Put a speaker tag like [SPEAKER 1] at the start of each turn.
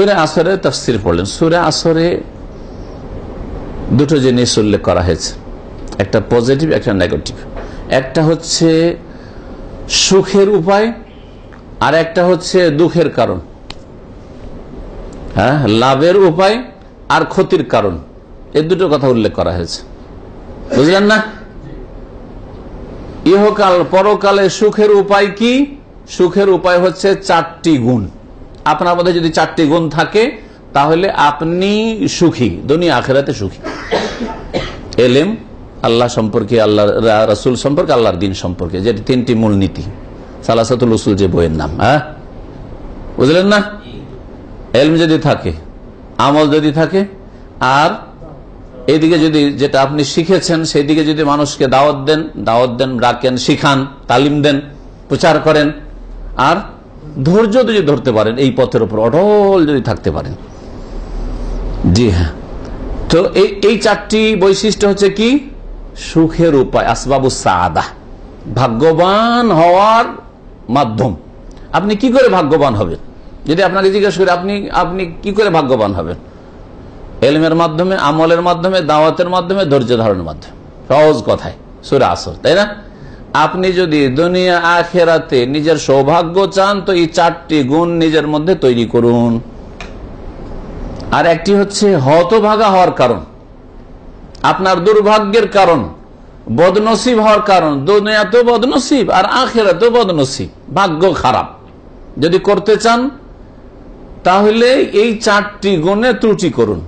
[SPEAKER 1] সূরা আসরে তাফসীর পড়লেন। সূরা আসরে দুটো জিনিস উল্লেখ করা হয়েছে, একটা পজিটিভ একটা নেগেটিভ। একটা হচ্ছে সুখের উপায় আর একটা হচ্ছে দুঃখের কারণ, হ্যাঁ, লাভের উপায় আর ক্ষতির কারণ। এই দুটো কথা উল্লেখ করা হয়েছে, বুঝলেন না? ইহকাল পরকালে সুখের উপায় কি? সুখের উপায় হচ্ছে 4টি গুণ। আপনার মধ্যে যদি 4টি গুণ থাকে তাহলে আপনি সুখী, দুনিয়া আখিরাতে সুখী। এলেম, আল্লাহ সম্পর্কে, আল্লাহ রাসূল সম্পর্কে, আল্লাহর দ্বীন সম্পর্কে, যেটি 3টি মূলনীতি, সালাসাতুল উসুল যে বইয়ের নাম, হ্যাঁ, বুঝলেন না? এলম যদি থাকে, আমল যদি থাকে, আর এইদিকে যদি যেটা আপনি শিখেছেন সেই দিকে যদি মানুষকে দাওয়াত দেন, রাখেন, শিখান, তালিম দেন, প্রচার করেন, আর ধৈর্য যদি ধরতে পারেন, এই পথের উপর অটল যদি থাকতে পারেন। জি হ্যাঁ, তো এই 4টি বৈশিষ্ট্য হচ্ছে কি? সুখের উপায়, আসবাবুস সাআদা, ভাগ্যবান হওয়ার মাধ্যম। আপনি কি করে ভাগ্যবান হবেন? যদি আপনাকে জিজ্ঞেস করি আপনি কি করে ভাগ্যবান হবেন? এলমের মাধ্যমে, আমলের মাধ্যমে, দাওয়াতের মাধ্যমে, ধৈর্য ধারণের মাধ্যমে। সহজ কথায় সূরা আসর, তাই না? আপনি যদি দুনিয়া আখিরাতে নিজের সৌভাগ্য চান তো এই 4টি গুণ নিজের মধ্যে তৈরি করুন। আর একটি হচ্ছে হতভাগা হওয়ার কারণ, আপনার দুর্ভাগ্যের কারণ, বদনসিব হওয়ার কারণ। দুনিয়াতেও বদনসিব আর আখিরাতেও বদনসিব, ভাগ্য খারাপ। যদি করতে চান তাহলে এই 4টি গুণে ত্রুটি করুন।